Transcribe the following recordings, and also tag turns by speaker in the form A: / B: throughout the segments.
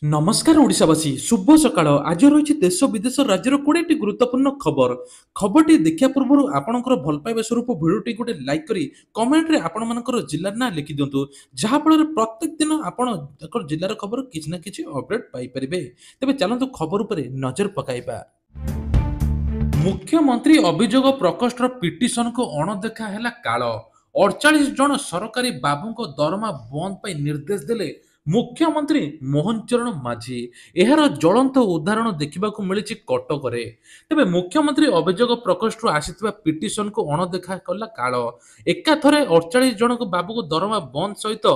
A: नमस्कार ओडिशावासी शुभ सकाळ आज रही देश विदेश राज्यर 20टी गुरुत्वपूर्ण खबर खबरटी देखा पूर्व आपंकर भल पाइबा स्वरूप भिडियोटी गोटे लाइक करी कमेंट रे आपण मानकर जिल्लार ना लिखि दिंतु जहाँ फल प्रत्येक दिन आपण जिल्लार खबर किछि ना किछि अपडेट पाई परिबे। तेबे चलंतु खबर उपरे नजर पकाइबा। मुख्यमंत्री अभियोग प्रकोष्ठर पिटिशन को अणदेखा है काल 48 जन सरकारी बाबू दरमा बंद पर निर्देश देले मुख्यमंत्री मोहन चरण माझी। एहार ज्वलंत उदाहरण देखा मिली कटक। तेबे मुख्यमंत्री अभियोग प्रकोष्ठ आसी पिटिशन को अणदेखा कला काल एकाथरे 48 जन बाबू को दरमा बंद सहित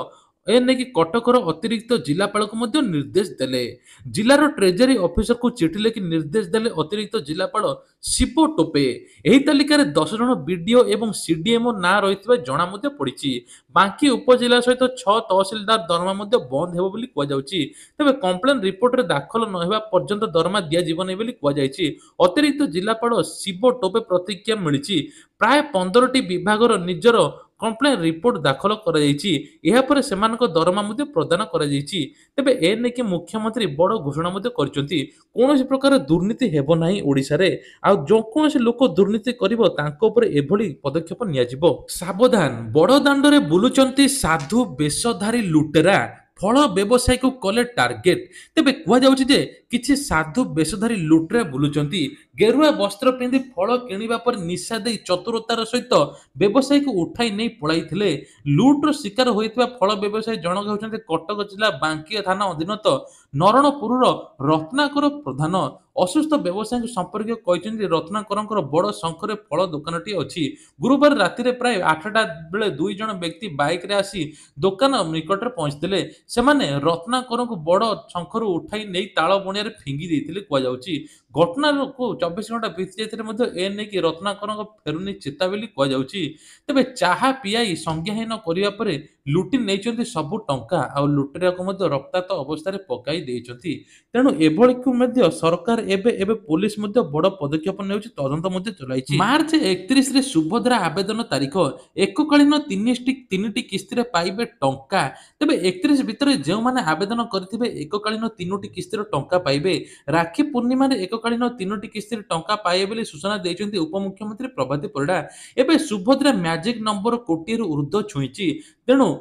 A: एनेकी कटकर अतिरिक्त जिलापाल को मध्य निर्देश देले। जिलार ट्रेजरी ऑफिसर को चिठी लिखि निर्देश देले अतिरिक्त जिलापाल शिव टोपे। एही तालिकार 10 जन बीडीओ एवं सीडीएमओ ना रहितबा जणा मध्य पड़िछि। बाकी उपजिला सहित 6 तहसीलदार दरमा मध्य बंद हेबो बोली कुआ जाउछि। तबे कंप्लेन रिपोर्ट रे दाखल न हेबा पर्यंत दरमा दिया जीवन बोली कुआ जाइछि। अतिरिक्त जिलापाल शिव टोपे प्रतिक्रिया मिलिछि। प्राय 15टी विभागर निजर कंप्लेन रिपोर्ट दाखल करा जाइछि। एहा पर सेमानक दरमा मध्य प्रदान करा जाइछि। तेबे ए नेकी मुख्यमंत्री बड़ घोषणा मध्य करचंती कोनोसी प्रकार दुर्नीति हेबो नाही ओडिसा रे। आ जो कोनोसी लोक दुर्नीति करिवो तांको ऊपर एभली पदक्षेप निया जिवो। सावधान बड़ दांडरे बुलुचंती साधु बेशधारी लुटेरा फल व्यवसायी को कले टार्गेट। तेबे कुआ जाउछि जे किछि साधु बेशधारी लुटेरा बुलुचंती गेरुआ वस्त्र पिंधि फल किणिबा पर निशा दे चतुरतार सहित व्यवसायी को उठाई नहीं पळाइथिले। लुट्र शिकार होइतबा फल व्यवसायी जनक होउछन्ते कटक जिला बांकिया थाना अधीनत नरणपुरर रत्नाकर प्रधान। असुस्थ व्यवसायी संपर्क कहते रत्नाकर बड़ शंखरे फल दुकानटी अच्छी। गुरुवार राति प्राय 8टा बेले 2 जन व्यक्ति बाइक रे आसी दुकान निकट पहुंचते सेमाने रत्नाकर को बड़ शंखर उठाई नहीं ताल बणिया फिंगी देते कहुच्छी। घटना को 24 घंटा बीती जाते एने की रत्नाकर फेरुनी चेता बोली कहुच्छी। तेबे चाहा पियाई संज्ञाहीन करने पर लुटि नहीं सबू टंका आ लुटेरा को रक्ताक्त अवस्था पकाई देइछंती। तेणु एभली को सरकार एबे पुलिस बड़ पदक्षेप ने तदंत चलाई। मार्च 31 रे सुभद्रा आवेदन तारीख एककालीन तीन किस्ती पाइबे टंका। तेबे 31 भितर जो माने आवेदन करथिबे एककालीन 3टी किस्ती टंका पाइबे। राखी पूर्णिमा रे एककालीन 3टी किस्ती टंका पाइबे बोली सूचना देइछंती उपमुख्यमंत्री प्रभाती परिडा। एबे सुभद्रा मैजिक नंबर कोटी रु ऊर्ध्व छुईची। तेणु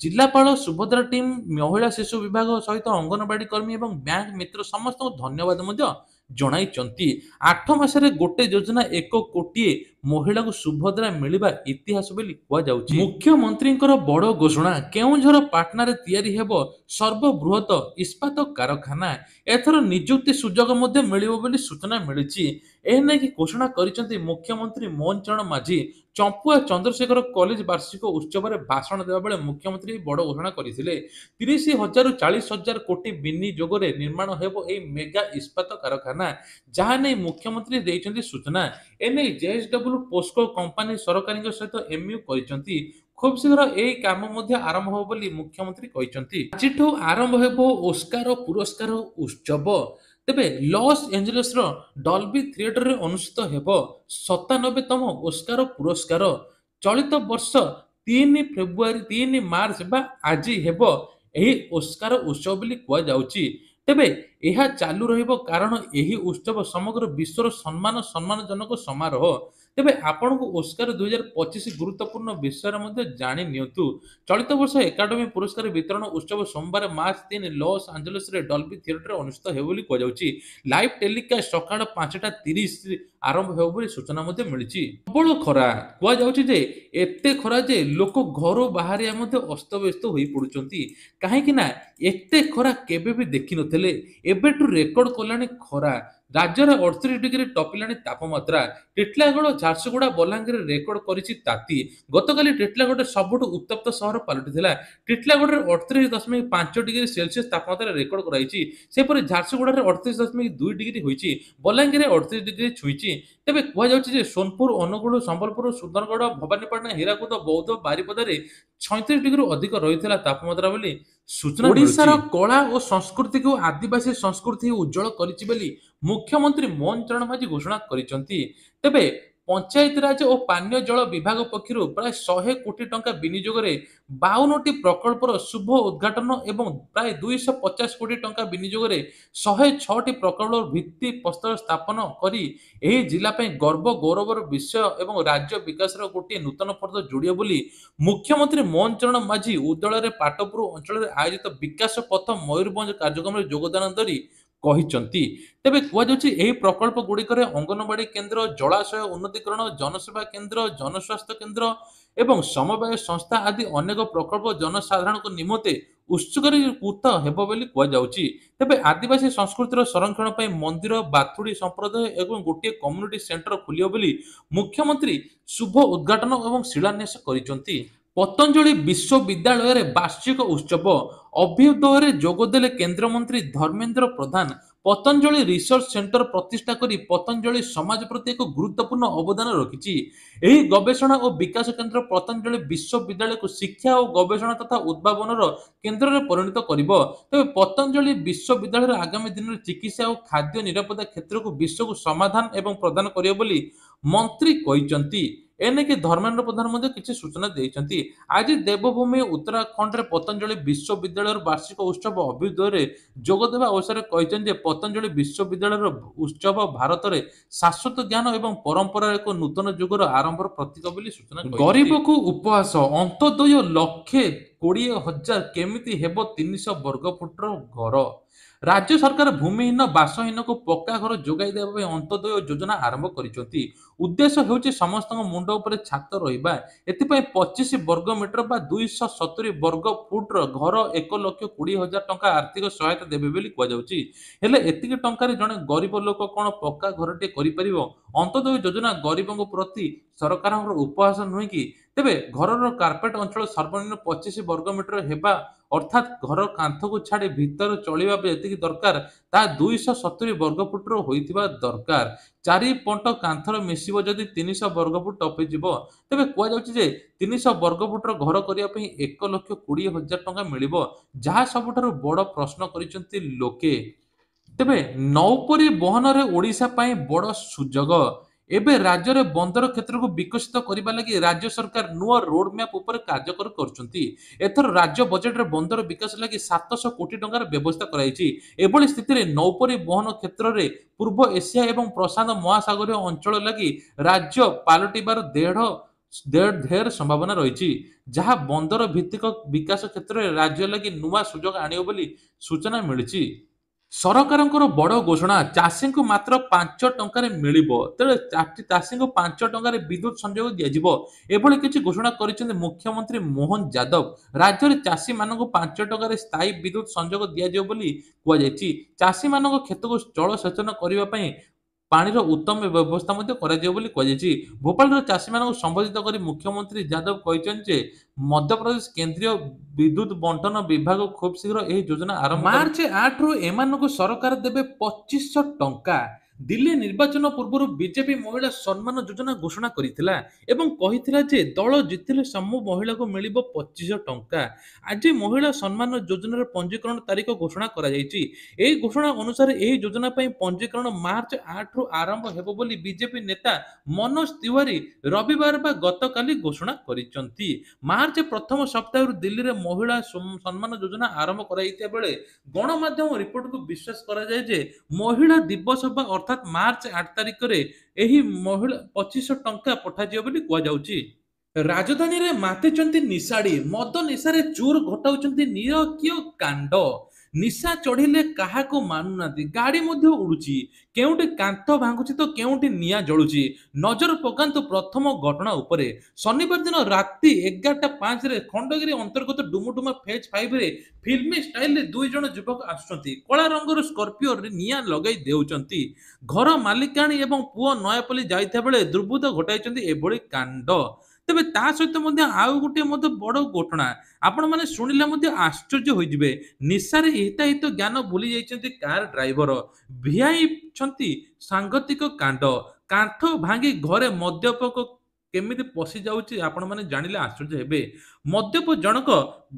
A: जिलापाल सुभद्रा टीम महिला शिशु विभाग सहित अंगनवाड़ी कर्मी और बैंक मित्र समस्त धन्यवाद जणाइचंती। 8 मासरे गोटे योजना 1 कोटी महिला को सुभद्रा मिलिबा इतिहास बोली कुआ जाउछि। मुख्यमंत्री बड़ घोषणा केउंझर पाटना रे तैयारी हेबो सर्वबृहत इस्पात कारखाना। एथर नियुक्ति सुजोग मध्य मिलिबो बोली सूचना मिलिछि। एने की घोषणा करिसंती मुख्यमंत्री मोहन चरण माझी। चंपुआ चंद्रशेखर कॉलेज वार्षिक उत्सव में भाषण देवा बेले मुख्यमंत्री बड़ घोषणा करथिले। 30,000 रु 40,000 कोटी विनियोग रे निर्माण हेबो ए मेगा इस्पात कारखाना जहां नै मुख्यमंत्री देइछंती सूचना। एने जेएसडब्ल्यू पोस्को कंपनी सरकारी सहित एमयू करिसंती। खूब शीघ्र ए काम आरंभ हो बोली मुख्यमंत्री कहिसंती। आजिठो आरंभ हेबो ओस्कार पुरस्कार उत्सव। तेबे लॉस एंजेलिस रो डॉल्बी थिएटर रे अनुष्ठित हेबो 97तम ओस्कार पुरस्कार। चलित वर्ष 3 मार्च बा आज हेबो एही ओस्कार उत्सव बोली कुआ जाउछि। तेबे यह चालू रहिबो कारण एही उत्सव समग्र विश्वर सम्मानजनक समारोह। तेबे आपन को ओस्कार 2025 गुरुत्वपूर्ण विषय मध्ये जानि नियंतु। चलित वर्ष एकाडेमी पुरस्कार वितरण उत्सव सोमवार मार्च 3 लॉस एंजेलिस रे डॉल्बी थिएटर अनुष्ठित हेबो बोली कुआ जाउछि। लाइव टेलीकास्ट सकाळ 5:30 आरंभ हेबो बोली सूचना मध्ये मिलिछि। प्रबल खरा कुआ जाउछि जे एते खरा जे लोक घर बाहरिया मध्ये अस्तव्यस्त होई पडुचंती। काहे कि ना एते खरा केबे भी देखि नथले। एबेटू रेकर्ड कलानी खरा। राज्य 38 डिग्री टपिलानी तापमात्रा। टिटलागढ़ झारसुगुड़ा बलांगीर रेकर्ड करिछि ताती। गतकाली टिटलागढ़ सबुठु उत्तप्त सहर पलटिथिला। टिटलागढ़ 38.5 डिग्री सेल्सियस तापमात्रा रेकर्ड कराइछि। सेपरि झारसुगुड़ा 38.2 डिग्री होइछि। बलांगीर 38 डिग्री छुइछि। तेबे कुआ जाउछि जे सोनपुर अनुगुल संबलपुर सुंदरगढ़ भवानीपाटना हीराकुद बौद्ध बारिपदारे 36 डिग्री अधिक रहिथिला तापमात्रा बोली सूचना। ओडिशार कला और संस्कृति को आदिवासी संस्कृति उज्जवल करिछि बोली मुख्यमंत्री मोहन चरण माझी घोषणा करिसंती। तेबे ପଞ୍ଚାୟତିରାଜ ଓ ପାନୀୟ ଜଳ ବିଭାଗ ପକ୍ଷରୁ ପ୍ରାୟ 100 କୋଟି ଟଙ୍କା ବିନିଯୋଗରେ 52ଟି ପ୍ରକଳ୍ପର ଶୁଭ ଉଦ୍ଘାଟନ ଏବଂ ପ୍ରାୟ 250 କୋଟି ଟଙ୍କା ବିନିଯୋଗରେ 106ଟି ପ୍ରକଳ୍ପର ଭିତ୍ତି ପ୍ରସ୍ତର ସ୍ଥାପନ କରି ଏହି ଜିଲ୍ଲା ପାଇଁ ଗର୍ବ ଗୌରବର ବିଷୟ ଏବଂ ରାଜ୍ୟ ବିକାଶର ଗୋଟିଏ ନୂତନ ପର୍ବ ଯୋଡ଼ିବ ବୋଲି ମୁଖ୍ୟମନ୍ତ୍ରୀ ମୋହନ ଚରଣ ମାଝୀ ଉଦଳରେ ପାଟପୁର ଅଞ୍ଚଳରେ ଆୟୋଜିତ ବିକାଶ ପଥ ମୟୂରଭଞ୍ଜ କାର୍ଯ୍ୟକ୍ରମରେ ଯୋଗଦାନ ଦେଇ କହିଛନ୍ତି। ତେବେ କୁହାଯାଉଛି ଏହି ପ୍ରକଳ୍ପ ଗୁଡ଼ିକରେ ଅଙ୍ଗନବାଡି କେନ୍ଦ୍ର, ଜଳାଶୟ ଉନ୍ନତିକରଣ, ଜନସେବା କେନ୍ଦ୍ର, ଜନସ୍ୱାସ୍ଥ୍ୟ କେନ୍ଦ୍ର ଏବଂ ସମବାୟ ସଂସ୍ଥା ଆଦି ଅନେକ ପ୍ରକଳ୍ପ ଜନସାଧାରଣଙ୍କ ନିମନ୍ତେ ଉତ୍ସର୍ଗୀକୃତ ହେବ ବୋଲି କୁହାଯାଉଛି। ତେବେ ଆଦିବାସୀ ସଂସ୍କୃତିର ସଂରକ୍ଷଣ ପାଇଁ ମନ୍ଦିର, ବାଥୁଡି ସମ୍ପ୍ରଦାୟ ଏବଂ ଗୋଟିଏ କମ୍ୟୁନିଟି ସେଣ୍ଟର ଖୋଲିବ ବୋଲି ମୁଖ୍ୟମନ୍ତ୍ରୀ ଶୁଭ ଉଦ୍ଘାଟନ ଏବଂ ଶିଳାନ୍ୟାସ କରିଛନ୍ତି। ପତଞ୍ଜଳି ବିଶ୍ୱବିଦ୍ୟାଳୟରେ ବାର୍ଷିକ ଉତ୍ସବ ଅଭ୍ୟୁଦୟରେ ଯୋଗଦେଲେ କେନ୍ଦ୍ରମନ୍ତ୍ରୀ ଧର୍ମେନ୍ଦ୍ର ପ୍ରଧାନ। ପତଞ୍ଜଳି ରିସର୍ଚ୍ଚ ସେଣ୍ଟର ପ୍ରତିଷ୍ଠା କରି ପତଞ୍ଜଳି ସମାଜ ପ୍ରତି ଏକ ଗୁରୁତ୍ୱପୂର୍ଣ୍ଣ ଅବଦାନ ରଖିଛି। ଏହି ଗବେଷଣା ଓ ବିକାଶ କେନ୍ଦ୍ର ପତଞ୍ଜଳି ବିଶ୍ୱବିଦ୍ୟାଳୟକୁ ଶିକ୍ଷା ଓ ଗବେଷଣା ତଥା ଉଦ୍ଭାବନର କେନ୍ଦ୍ରରେ ପରିଣତ କରିବ। ତେବେ ପତଞ୍ଜଳି ବିଶ୍ୱବିଦ୍ୟାଳୟର ଆଗାମୀ ଦିନରେ ଚିକିତ୍ସା ଓ ଖାଦ୍ୟ ନିରାପତ୍ତା କ୍ଷେତ୍ରକୁ ବିଶ୍ୱକୁ ସମାଧାନ ଏବଂ ପ୍ରଦାନ କରିବ ବୋଲି ମନ୍ତ୍ରୀ କହିଛନ୍ତି। ଏନେକି ଧର୍ମେନ୍ଦ୍ର ପ୍ରଧାନ ମଧ୍ୟ କିଛି ସୂଚନା ଦେଇଛନ୍ତି। ଆଜି ଦେବଭୂମି ଉତ୍ତରାଖଣ୍ଡରେ ପତଞ୍ଜଳି ବିଶ୍ୱବିଦ୍ୟାଳୟର ବାର୍ଷିକ ଉତ୍ସବ ଅଭ୍ୟୁଦୟରେ ଯୋଗଦେବା ଅବସରରେ କହିଛନ୍ତି ଯେ ପତଞ୍ଜଳି ବିଶ୍ୱବିଦ୍ୟାଳୟର ଉତ୍ସବ ଭାରତରେ ଶାଶ୍ୱତ ଜ୍ଞାନ ଏବଂ ପରମ୍ପରାର ଏକ ନୂତନ ଯୁଗର ଆରମ୍ଭର ପ୍ରତୀକ ବୋଲି ସୂଚନା କରିଛନ୍ତି। ଗରିବକୁ ଉପହାସ ଅନ୍ତୋଦୟ ଲକ୍ଷେ 20,000 କେମିତି ହେବ 300 ବର୍ଗ ଫୁଟର ଘର? ରାଜ୍ୟ ସରକାର ଭୂମିହୀନ ବାସହୀନକୁ ପକ୍କା ଘର ଯୋଗାଇ ଦେବା ପାଇଁ ଅନ୍ତୋଦୟ ଯୋଜନା ଆରମ୍ଭ କରିଛନ୍ତି। ଉଦ୍ଦେଶ୍ୟ ହେଉଛି ସମସ୍ତଙ୍କ ମୁଣ୍ଡ ଉପରେ ଛାତ ରହିବା। ଏଥିପାଇଁ 25 ବର୍ଗ ମିଟର ବା 270 ବର୍ଗ ଫୁଟର ଘର 1,20,000 ଟଙ୍କା ଆର୍ଥିକ ସହାୟତା ଦେବେ ବୋଲି କୁହାଯାଉଛି। ହେଲେ ଏତିକି ଟଙ୍କାରେ ଜଣେ ଗରିବ ଲୋକ କ'ଣ ପକ୍କା ଘରଟିଏ କରିପାରିବ? ଅନ୍ତୋଦୟ ଯୋଜନା ଗରିବଙ୍କ ପ୍ରତି ସରକାରଙ୍କର ଉପହାସ ନୁହେଁ କି? ତେବେ ଘରର କାର୍ପେଟ ଅଞ୍ଚଳ ସର୍ବନିମ୍ନ 25 ବର୍ଗ ମିଟର ହେବା ଅର୍ଥାତ୍ ଘର କାନ୍ଥକୁ ଛାଡ଼ି ଭିତରେ ଚଳିବା ଯେତିକି ଦରକାର ତାହା 270 ବର୍ଗ ଫୁଟର ହୋଇଥିବା ଦରକାର। ଚାରିପଟ କାନ୍ଥର ମିଶିବ ଯଦି 300 ବର୍ଗ ଫୁଟ ଟପିଯିବ। ତେବେ କୁହାଯାଉଛି ଯେ 300 ବର୍ଗ ଫୁଟର ଘର କରିବା ପାଇଁ 1,20,000 ଟଙ୍କା ମିଳିବ, ଯାହା ସବୁଠାରୁ ବଡ଼ ପ୍ରଶ୍ନ କରିଛନ୍ତି ଲୋକେ। ତେବେ ନୌପରି ବହନରେ ଓଡ଼ିଶା ପାଇଁ ବଡ଼ ସୁଯୋଗ। ଏବେ ରାଜ୍ୟରେ ବନ୍ଦର କ୍ଷେତ୍ରକୁ ବିକଶିତ କରିବା ଲାଗି ରାଜ୍ୟ ସରକାର ନୂଆ ରୋଡ୍ ମ୍ୟାପ୍ ଉପରେ କାର୍ଯ୍ୟ କରୁଛନ୍ତି। ଏଥର ରାଜ୍ୟ ବଜେଟରେ ବନ୍ଦର ବିକାଶ ଲାଗି 700 କୋଟି ଟଙ୍କାର ବ୍ୟବସ୍ଥା କରାଯାଇଛି। ଏଭଳି ସ୍ଥିତିରେ ନୌପରି ବହନ କ୍ଷେତ୍ରରେ ପୂର୍ବ ଏସିଆ ଏବଂ ପ୍ରଶାନ୍ତ ମହାସାଗରୀୟ ଅଞ୍ଚଳ ଲାଗି ରାଜ୍ୟ ପାଲଟିବାର ଢେର ସମ୍ଭାବନା ରହିଛି, ଯାହା ବନ୍ଦର ଭିତ୍ତିକ ବିକାଶ କ୍ଷେତ୍ରରେ ରାଜ୍ୟ ଲାଗି ନୂଆ ସୁଯୋଗ ଆଣିବ ବୋଲି ସୂଚନା ମିଳିଛି। ସରକାରଙ୍କର ବଡ଼ ଘୋଷଣା ଚାଷୀଙ୍କୁ ମାତ୍ର 5 ଟଙ୍କାରେ ମିଳିବ। ତେବେ ଚାଷୀଙ୍କୁ 5 ଟଙ୍କାରେ ବିଦ୍ୟୁତ ସଂଯୋଗ ଦିଆଯିବ। ଏଭଳି କିଛି ଘୋଷଣା କରିଛନ୍ତି ମୁଖ୍ୟମନ୍ତ୍ରୀ ମୋହନ ଯାଦବ। ରାଜ୍ୟରେ ଚାଷୀମାନଙ୍କୁ 5 ଟଙ୍କାରେ ସ୍ଥାୟୀ ବିଦ୍ୟୁତ ସଂଯୋଗ ଦିଆଯିବ ବୋଲି କୁହାଯାଇଛି। ଚାଷୀମାନଙ୍କ କ୍ଷେତକୁ ଜଳସେଚନ କରିବା ପାଇଁ ପାଣିର ଉତ୍ତମ ବ୍ୟବସ୍ଥା ମଧ୍ୟ କରାଯିବ ବୋଲି କୁହାଯାଇଛି। ଭୋପାଳର ଚାଷୀମାନଙ୍କୁ ସମ୍ବୋଧିତ କରି ମୁଖ୍ୟମନ୍ତ୍ରୀ ଯାଦବ କହିଛନ୍ତି ଯେ ମଧ୍ୟପ୍ରଦେଶ କେନ୍ଦ୍ରୀୟ ବିଦ୍ୟୁତ ବଣ୍ଟନ ବିଭାଗ ଖୁବ୍ ଶୀଘ୍ର ଏହି ଯୋଜନା ଆରମ୍ଭ ମାର୍ଚ୍ଚ 8ରୁ ଏମାନଙ୍କୁ ସରକାର ଦେବେ 2500 ଟଙ୍କା। ଦିଲ୍ଲୀ ନିର୍ବାଚନ ପୂର୍ବରୁ ବିଜେପି ମହିଳା ସମ୍ମାନ ଯୋଜନା ଘୋଷଣା କରିଥିଲା ଏବଂ କହିଥିଲା ଯେ ଦଳ ଜିତିଲେ ସବୁ ମହିଳାଙ୍କୁ ମିଳିବ 2500 ଟଙ୍କା। ଆଜି ମହିଳା ସମ୍ମାନ ଯୋଜନାର ପଞ୍ଜୀକରଣ ତାରିଖ ଘୋଷଣା କରାଯାଇଛି। ଏହି ଘୋଷଣା ଅନୁସାରେ ଏହି ଯୋଜନା ପାଇଁ ପଞ୍ଜୀକରଣ ମାର୍ଚ୍ଚ 8ରୁ ଆରମ୍ଭ ହେବ ବୋଲି ବିଜେପି ନେତା ମନୋଜ ତିୱାରୀ ରବିବାର ବା ଗତକାଲି ଘୋଷଣା କରିଛନ୍ତି। ମାର୍ଚ୍ଚ ପ୍ରଥମ ସପ୍ତାହରୁ ଦିଲ୍ଲୀରେ ମହିଳା ସମ୍ମାନ ଯୋଜନା ଆରମ୍ଭ କରାଯାଇଥିବା ବେଳେ ଗଣମାଧ୍ୟମ ରିପୋର୍ଟକୁ ବିଶ୍ୱାସ କରାଯାଏ ଯେ ମହିଳା ଦିବସ ବା ଅର୍ଥାତ୍ ମାର୍ଚ୍ଚ 8 ତାରିଖରେ ଏହି ମହିଳା 2500 ଟଙ୍କା ପଠାଯିବ ବୋଲି କୁହାଯାଉଛି। ରାଜଧାନୀରେ ମାତିଛନ୍ତି ନିଶାଡି, ମଦ ନିଶାରେ ଚୋର ଘଟାଉଛନ୍ତି ନିରକ୍ଷୀୟ କାଣ୍ଡ। ନିଶା ଚଢିଲେ କାହାକୁ ମାନୁନାହାନ୍ତି, ଗାଡି ମଧ୍ୟ ଉଡୁଛି, କେଉଁଠି କାନ୍ଥ ଭାଙ୍ଗୁଛି ତ କେଉଁଠି ନିଆଁ ଜଳୁଛି। ନଜର ପକାନ୍ତୁ ପ୍ରଥମ ଘଟଣା ଉପରେ। ଶନିବାର ଦିନ ରାତି 11:05ରେ ଖଣ୍ଡଗିରି ଅନ୍ତର୍ଗତ ଡୁମୁଡୁମା ଫେଜ୍ 5ରେ ଫିଲ୍ମୀ ଷ୍ଟାଇଲରେ 2 ଜଣ ଯୁବକ ଆସୁଛନ୍ତି। କଳା ରଙ୍ଗର ସ୍କର୍ପିଓରେ ନିଆଁ ଲଗାଇ ଦେଉଛନ୍ତି। ଘର ମାଲିକାଣୀ ଏବଂ ପୁଅ ନୟାପଲ୍ଲୀ ଯାଇଥିବା ବେଳେ ଦୁର୍ବୃତ୍ତ ଘଟାଇଛନ୍ତି ଏଭଳି କାଣ୍ଡ। ତେବେ ତା ସହିତ ମଧ୍ୟ ଆଉ ଗୋଟିଏ ମଧ୍ୟ ବଡ଼ ଘଟଣା ଆପଣମାନେ ଶୁଣିଲେ ମଧ୍ୟ ଆଶ୍ଚର୍ଯ୍ୟ ହୋଇଯିବେ। ନିଶାରେ ହିତାହିତ ଜ୍ଞାନ ଭୁଲି ଯାଇଛନ୍ତି କାର ଡ୍ରାଇଭର, ଭିଆଇଛନ୍ତି ସାଂଘାତିକ କାଣ୍ଡ। କାନ୍ଥ ଭାଙ୍ଗି ଘରେ ମଦ୍ୟପକ କେମିତି ପଶି ଯାଉଛି ଆପଣମାନେ ଜାଣିଲେ ଆଶ୍ଚର୍ଯ୍ୟ ହେବେ। ମଦ୍ୟପ ଜଣକ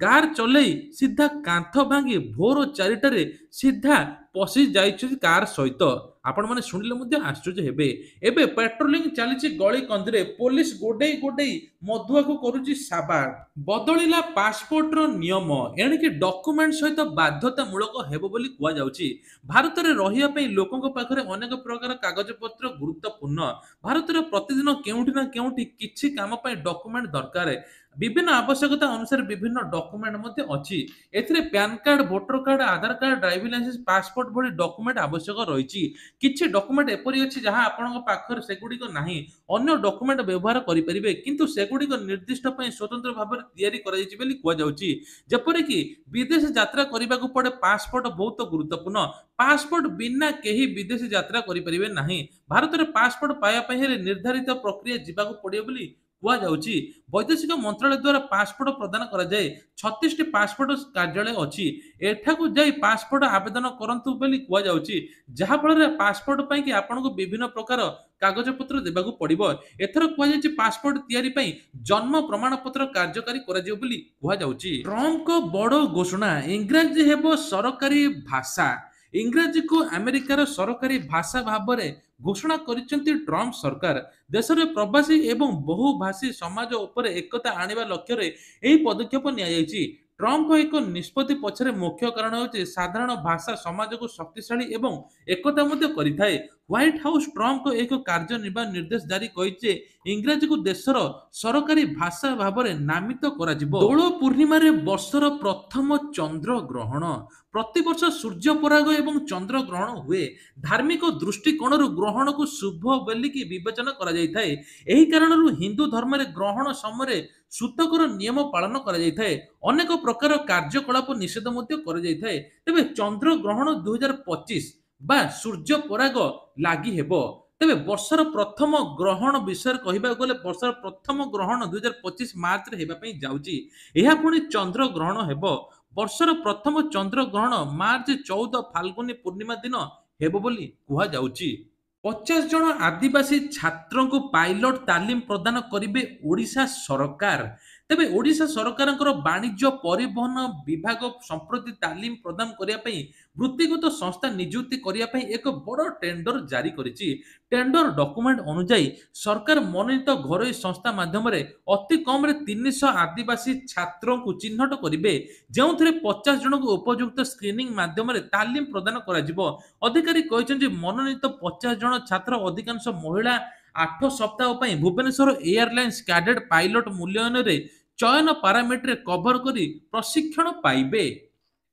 A: କାର ଚଲେଇ ସିଧା କାନ୍ଥ ଭାଙ୍ଗି ଭୋର 4ଟାରେ ସିଧା ପଶି ଯାଇଛନ୍ତି କାର ସହିତ। ଆପଣମାନେ ଶୁଣିଲେ ମଧ୍ୟ ଆଶ୍ଚର୍ଯ୍ୟ ହେବେ। ଏବେ ପାଟ୍ରୋଲିଂ ଚାଲିଛି ଗଳି କନ୍ଦିରେ, ପୋଲିସ ଗୋଡେଇ ଗୋଡେଇ ମଧୁଆକୁ କରୁଛି ସାବାଡ଼। ବଦଳିଲା ପାସପୋର୍ଟର ନିୟମ, ଏଣିକି ଡକୁମେଣ୍ଟ ସହିତ ବାଧ୍ୟତାମୂଳକ ହେବ ବୋଲି କୁହାଯାଉଛି। ଭାରତରେ ରହିବା ପାଇଁ ଲୋକଙ୍କ ପାଖରେ ଅନେକ ପ୍ରକାର କାଗଜପତ୍ର ଗୁରୁତ୍ୱପୂର୍ଣ୍ଣ। ଭାରତରେ ପ୍ରତିଦିନ କେଉଁଠି ନା କେଉଁଠି କିଛି କାମ ପାଇଁ ଡକୁମେଣ୍ଟ ଦରକାର। ବିଭିନ୍ନ ଆବଶ୍ୟକତା ଅନୁସାରେ ବିଭିନ୍ନ ଡକୁମେଣ୍ଟ ମଧ୍ୟ ଅଛି। ଏଥିରେ ପ୍ୟାନ କାର୍ଡ, ଭୋଟର କାର୍ଡ, ଆଧାର କାର୍ଡ, ଡ୍ରାଇଭିଂ ଲାଇସେନ୍ସ, ପାସପୋର୍ଟ ଭଳି ଡକୁମେଣ୍ଟ ଆବଶ୍ୟକ ରହିଛି। କିଛି ଡକୁମେଣ୍ଟ ଏପରି ଅଛି ଯାହା ଆପଣଙ୍କ ପାଖରେ ସେଗୁଡ଼ିକ ନାହିଁ, ଅନ୍ୟ ଡକୁମେଣ୍ଟ ବ୍ୟବହାର କରିପାରିବେ, କିନ୍ତୁ ସେଗୁଡ଼ିକ ନିର୍ଦ୍ଦିଷ୍ଟ ପାଇଁ ସ୍ୱତନ୍ତ୍ର ଭାବରେ ତିଆରି କରାଯାଇଛି ବୋଲି କୁହାଯାଉଛି। ଯେପରିକି ବିଦେଶ ଯାତ୍ରା କରିବାକୁ ପଡେ, ପାସପୋର୍ଟ ବହୁତ ଗୁରୁତ୍ୱପୂର୍ଣ୍ଣ। ପାସପୋର୍ଟ ବିନା କେହି ବିଦେଶ ଯାତ୍ରା କରିପାରିବେ ନାହିଁ। ଭାରତରେ ପାସପୋର୍ଟ ପାଇବା ପାଇଁ ହେଲେ ନିର୍ଦ୍ଧାରିତ ପ୍ରକ୍ରିୟା ଯିବାକୁ ପଡିବ ବୋଲି କୁହାଯାଉଛି। ବୈଦେଶିକ ମନ୍ତ୍ରାଳୟ ଦ୍ୱାରା ପାସପୋର୍ଟ ପ୍ରଦାନ କରାଯାଏ। 36ଟି ପାସପୋର୍ଟ କାର୍ଯ୍ୟାଳୟ ଅଛି। ଏଠାକୁ ଯାଇ ପାସପୋର୍ଟ ଆବେଦନ କରନ୍ତୁ ବୋଲି କୁହାଯାଉଛି। ଯାହାଫଳରେ ପାସପୋର୍ଟ ପାଇଁକି ଆପଣଙ୍କୁ ବିଭିନ୍ନ ପ୍ରକାର କାଗଜପତ୍ର ଦେବାକୁ ପଡିବ। ଏଥର କୁହାଯାଇଛି ପାସପୋର୍ଟ ତିଆରି ପାଇଁ ଜନ୍ମ ପ୍ରମାଣପତ୍ର କାର୍ଯ୍ୟକାରୀ କରାଯିବ ବୋଲି କୁହାଯାଉଛି। ଟ୍ରମ୍ପଙ୍କ ବଡ଼ ଘୋଷଣା, ଇଂରାଜୀ ହେବ ସରକାରୀ ଭାଷା। ଇଂରାଜୀକୁ ଆମେରିକାର ସରକାରୀ ଭାଷା ଭାବରେ ଘୋଷଣା କରିଛନ୍ତି ଟ୍ରମ୍ପ ସରକାର। ଦେଶରେ ପ୍ରବାସୀ ଏବଂ ବହୁଭାଷୀ ସମାଜ ଉପରେ ଏକତା ଆଣିବା ଲକ୍ଷ୍ୟରେ ଏହି ପଦକ୍ଷେପ ନିଆଯାଇଛି। ଟ୍ରମ୍ପଙ୍କ ଏକ ନିଷ୍ପତ୍ତି ପଛରେ ମୁଖ୍ୟ କାରଣ ହେଉଛି ସାଧାରଣ ଭାଷା ସମାଜକୁ ଶକ୍ତିଶାଳୀ ଏବଂ ଏକତା ମଧ୍ୟ କରିଥାଏ। ହ୍ୱାଇଟ୍ ହାଉସ୍ ଟ୍ରମ୍ପଙ୍କ ଏକ କାର୍ଯ୍ୟନିର୍ବାହୀ ନିର୍ଦ୍ଦେଶ ଜାରି କରିଛି ଯେ ଇଂରାଜୀକୁ ଦେଶର ସରକାରୀ ଭାଷା ଭାବରେ ନାମିତ କରାଯିବ। ଦୋଳ ପୂର୍ଣ୍ଣିମାରେ ବର୍ଷର ପ୍ରଥମ ଚନ୍ଦ୍ରଗ୍ରହଣ। ପ୍ରତିବର୍ଷ ସୂର୍ଯ୍ୟପରାଗ ଏବଂ ଚନ୍ଦ୍ରଗ୍ରହଣ ହୁଏ। ଧାର୍ମିକ ଦୃଷ୍ଟିକୋଣରୁ ଗ୍ରହଣକୁ ଶୁଭ ବୋଲିକି ବିବେଚନା କରାଯାଇଥାଏ। ଏହି କାରଣରୁ ହିନ୍ଦୁ ଧର୍ମରେ ଗ୍ରହଣ ସମୟରେ ସୂତକର ନିୟମ ପାଳନ କରାଯାଇଥାଏ। ଅନେକ ପ୍ରକାର କାର୍ଯ୍ୟକଳାପ ନିଷେଧ ମଧ୍ୟ କରାଯାଇଥାଏ। ତେବେ ଚନ୍ଦ୍ରଗ୍ରହଣ 2025 ବା ସୂର୍ଯ୍ୟପରାଗ ଲାଗି ହେବ। ତେବେ ବର୍ଷର ପ୍ରଥମ ଗ୍ରହଣ ବିଷୟରେ କହିବାକୁ ଗଲେ ବର୍ଷର ପ୍ରଥମ ଗ୍ରହଣ 2025 ମାର୍ଚ୍ଚରେ ହେବା ପାଇଁ ଯାଉଛି। ଏହା ପୁଣି ଚନ୍ଦ୍ରଗ୍ରହଣ ହେବ। ବର୍ଷର ପ୍ରଥମ ଚନ୍ଦ୍ରଗ୍ରହଣ ମାର୍ଚ୍ଚ 14 ଫାଲ୍ଗୁନୀ ପୂର୍ଣ୍ଣିମା ଦିନ ହେବ ବୋଲି କୁହାଯାଉଛି। 50 ଜଣ ଆଦିବାସୀ ଛାତ୍ରଙ୍କୁ ପାଇଲଟ ତାଲିମ ପ୍ରଦାନ କରିବେ ଓଡ଼ିଶା ସରକାର। ତେବେ ଓଡ଼ିଶା ସରକାରଙ୍କର ବାଣିଜ୍ୟ ପରିବହନ ବିଭାଗ ସମ୍ପ୍ରତି ତାଲିମ ପ୍ରଦାନ କରିବା ପାଇଁ ବୃତ୍ତିଗତ ସଂସ୍ଥା ନିଯୁକ୍ତି କରିବା ପାଇଁ ଏକ ବଡ଼ ଟେଣ୍ଡର ଜାରି କରିଛି। ଟେଣ୍ଡର ଡକୁମେଣ୍ଟ ଅନୁଯାୟୀ ସରକାର ମନୋନୀତ ଘରୋଇ ସଂସ୍ଥା ମାଧ୍ୟମରେ ଅତି କମରେ 300 ଆଦିବାସୀ ଛାତ୍ରଙ୍କୁ ଚିହ୍ନଟ କରିବେ, ଯେଉଁଥିରେ 50 ଜଣଙ୍କୁ ଉପଯୁକ୍ତ ସ୍କ୍ରିନିଂ ମାଧ୍ୟମରେ ତାଲିମ ପ୍ରଦାନ କରାଯିବ। ଅଧିକାରୀ କହିଛନ୍ତି ମନୋନୀତ 50 ଜଣ ଛାତ୍ର, ଅଧିକାଂଶ ମହିଳା, 8 ସପ୍ତାହ ପାଇଁ ଭୁବନେଶ୍ୱର ଏୟାରଲାଇନ୍ସ କ୍ୟାଡେଟ୍ ପାଇଲଟ ମୂଲ୍ୟାୟନରେ ଚୟନ ପାରାମିଟର କଭର କରି ପ୍ରଶିକ୍ଷଣ ପାଇବେ।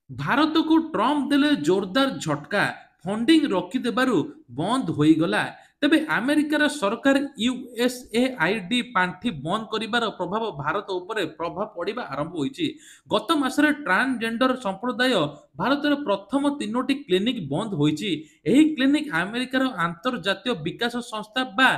A: ଭାରତକୁ ଟ୍ରମ୍ପ ଦେଲେ ଜୋରଦାର ଝଟକା, ଫଣ୍ଡିଂ ରୋକିଦେବାରୁ ବନ୍ଦ ହୋଇଗଲା। ତେବେ ଆମେରିକାର ସରକାର ୟୁଏସ୍ଏଆଇଡି ପାଣ୍ଠି ବନ୍ଦ କରିବାର ପ୍ରଭାବ ଭାରତ ଉପରେ ପ୍ରଭାବ ପଡ଼ିବା ଆରମ୍ଭ ହୋଇଛି। ଗତ ମାସରେ ଟ୍ରାନ୍ସଜେଣ୍ଡର ସମ୍ପ୍ରଦାୟ ଭାରତରେ ପ୍ରଥମ 3ଟି କ୍ଲିନିକ୍ ବନ୍ଦ ହୋଇଛି। ଏହି କ୍ଲିନିକ୍ ଆମେରିକାର ଆନ୍ତର୍ଜାତୀୟ ବିକାଶ ସଂସ୍ଥା ବା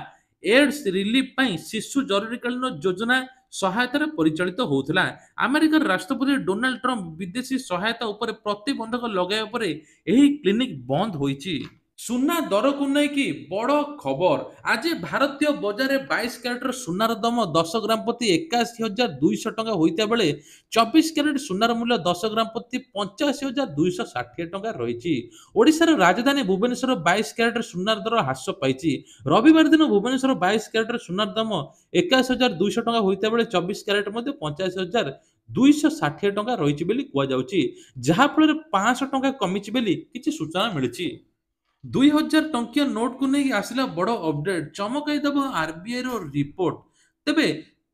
A: ଏଡ୍ସ ରିଲିଫ ପାଇଁ ଶିଶୁ ଜରୁରୀକାଳୀନ ଯୋଜନା ସହାୟତାରେ ପରିଚାଳିତ ହେଉଥିଲା। ଆମେରିକାର ରାଷ୍ଟ୍ରପତି ଡୋନାଲ୍ଡ ଟ୍ରମ୍ପ ବିଦେଶୀ ସହାୟତା ଉପରେ ପ୍ରତିବନ୍ଧକ ଲଗାଇବା ପରେ ଏହି କ୍ଲିନିକ୍ ବନ୍ଦ ହୋଇଛି। ସୁନା ଦରକୁ ନେଇକି ବଡ଼ ଖବର। ଆଜି ଭାରତୀୟ ବଜାରରେ 22 କ୍ୟାରେଟର ସୁନାର ଦାମ 10 ଗ୍ରାମ ପ୍ରତି 81,200 ଟଙ୍କା ହୋଇଥିବା ବେଳେ 24 କ୍ୟାରେଟ ସୁନାର ମୂଲ୍ୟ 10 ଗ୍ରାମ ପ୍ରତି 85,260 ଟଙ୍କା ରହିଛି। ଓଡ଼ିଶାର ରାଜଧାନୀ ଭୁବନେଶ୍ୱର 22 କ୍ୟାରେଟର ସୁନାର ଦର ହ୍ରାସ ପାଇଛି। ରବିବାର ଦିନ ଭୁବନେଶ୍ୱର 22 କ୍ୟାରେଟର ସୁନାର ଦାମ 81,200 ଟଙ୍କା ହୋଇଥିବା ବେଳେ 24 କ୍ୟାରେଟ ମଧ୍ୟ 85,260 ଟଙ୍କା ରହିଛି ବୋଲି କୁହାଯାଉଛି। ଯାହାଫଳରେ 500 ଟଙ୍କା କମିଛି ବୋଲି କିଛି ସୂଚନା ମିଳିଛି। 2000 ଟଙ୍କିଆ ନୋଟକୁ ନେଇ ଆସିଲା ବଡ଼ ଅପଡେଟ୍, ଚମକାଇ ଦେବ ଆରବିଆଇର ରିପୋର୍ଟ। ତେବେ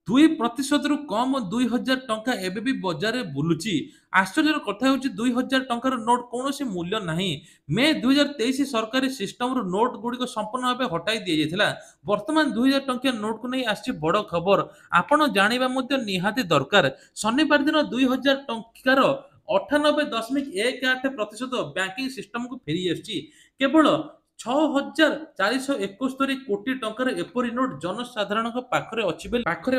A: 2% କମ 2000 ଟଙ୍କା ଏବେ ବି ବଜାରରେ ବୁଲୁଛି। ଆଶ୍ଚର୍ଯ୍ୟର କଥା ହେଉଛି 2000 ଟଙ୍କାର ନୋଟ କୌଣସି ମୂଲ୍ୟ ନାହିଁ। ମେ 2023 ସରକାରୀ ସିଷ୍ଟମରୁ ନୋଟ ଗୁଡ଼ିକ ସମ୍ପୂର୍ଣ୍ଣ ଭାବେ ହଟାଇ ଦିଆଯାଇଥିଲା। ବର୍ତ୍ତମାନ 2000 ଟଙ୍କିଆ ନୋଟକୁ ନେଇ ଆସିଛି ବଡ଼ ଖବର। ଆପଣ ଜାଣିବା ମଧ୍ୟ ନିହାତି ଦରକାର। ଶନିବାର ଦିନ 2000 ଟଙ୍କାର 98.18% ବ୍ୟାଙ୍କିଂ ସିଷ୍ଟମକୁ ଫେରି ଆସିଛି। କେବଳ 6,471 କୋଟି ଟଙ୍କାର ଏପରି ନୋଟ ଜନସାଧାରଣଙ୍କ ପାଖରେ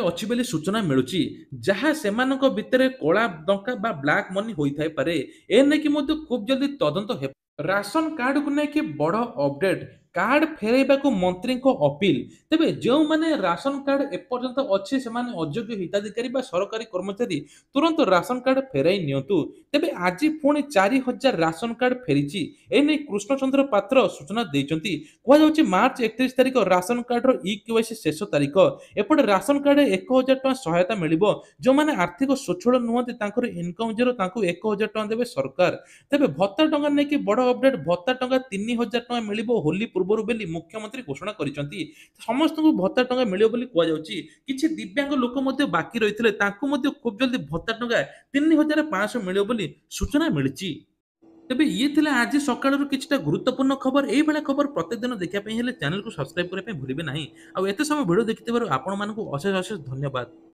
A: ଅଛି ବୋଲି ସୂଚନା ମିଳୁଛି, ଯାହା ସେମାନଙ୍କ ଭିତରେ କଳା ଟଙ୍କା ବା ବ୍ଲାକ୍ ମନି ହୋଇଥାଇପାରେ। ଏ ନେଇକି ମଧ୍ୟ ଖୁବ୍ ଜଲ୍ଦି ତଦନ୍ତ ହେବ। ରାସନ କାର୍ଡକୁ ନେଇକି ବଡ଼ ଅପଡେଟ୍। କାର୍ଡ ଫେରାଇବାକୁ ମନ୍ତ୍ରୀଙ୍କ ଅପିଲ। ତେବେ ଯେଉଁମାନେ ରାସନ କାର୍ଡ ଏପର୍ଯ୍ୟନ୍ତ ଅଛି ସେମାନେ ଅଯୋଗ୍ୟ ହିତାଧିକାରୀ ବା ସରକାରୀ କର୍ମଚାରୀ ତୁରନ୍ତ ରାସନ କାର୍ଡ ଫେରାଇ ନିଅନ୍ତୁ। ତେବେ ଆଜି ପୁଣି 4,000 ରାସନ କାର୍ଡ ଫେରିଛି। ଏନେଇ କୃଷ୍ଣଚନ୍ଦ୍ର ପାତ୍ର ସୂଚନା ଦେଇଛନ୍ତି। କୁହାଯାଉଛି ମାର୍ଚ୍ଚ 31 ତାରିଖ ରାସନ କାର୍ଡର ଇ-କେୱାଇସି ଶେଷ ତାରିଖ। ଏପଟେ ରାସନ କାର୍ଡରେ 1,000 ଟଙ୍କା ସହାୟତା ମିଳିବ। ଯେଉଁମାନେ ଆର୍ଥିକ ସ୍ୱଚ୍ଛଳ ନୁହନ୍ତି ତାଙ୍କର ଇନକମ୍ ଜିରୋ ତାଙ୍କୁ 1,000 ଟଙ୍କା ଦେବେ ସରକାର। ତେବେ ଭତ୍ତା ଟଙ୍କା ନେଇକି ବଡ଼ ଅପଡେଟ୍, ଭତ୍ତା ଟଙ୍କା 3,000 ଟଙ୍କା ମିଳିବ ହୋଲି ପୂର୍ବରୁ ବୋଲି ମୁଖ୍ୟମନ୍ତ୍ରୀ ଘୋଷଣା କରିଛନ୍ତି। ସମସ୍ତଙ୍କୁ ଭତ୍ତା ଟଙ୍କା ମିଳିବ ବୋଲି କୁହାଯାଉଛି। କିଛି ଦିବ୍ୟାଙ୍ଗ ଲୋକ ମଧ୍ୟ ବାକି ରହିଥିଲେ ତାଙ୍କୁ ମଧ୍ୟ ଖୁବ୍ ଜଲ୍ଦି ଭତ୍ତା ଟଙ୍କା 3,500 ମିଳିବ ବୋଲି ସୂଚନା ମିଳିଛି। ତେବେ ଇଏ ଥିଲା ଆଜି ସକାଳର କିଛିଟା ଗୁରୁତ୍ୱପୂର୍ଣ୍ଣ ଖବର। ଏଇଭଳିଆ ଖବର ପ୍ରତ୍ୟେକ ଦିନ ଦେଖିବା ପାଇଁ ହେଲେ ଚ୍ୟାନେଲକୁ ସବସ୍କ୍ରାଇବ କରିବା ପାଇଁ ଭୁଲିବେ ନାହିଁ। ଆଉ ଏତେ ସମୟ ଭିଡ଼ିଓ ଦେଖିଥିବାରୁ ଆପଣମାନଙ୍କୁ ଅଶେଷ ଅଶେଷ ଧନ୍ୟବାଦ।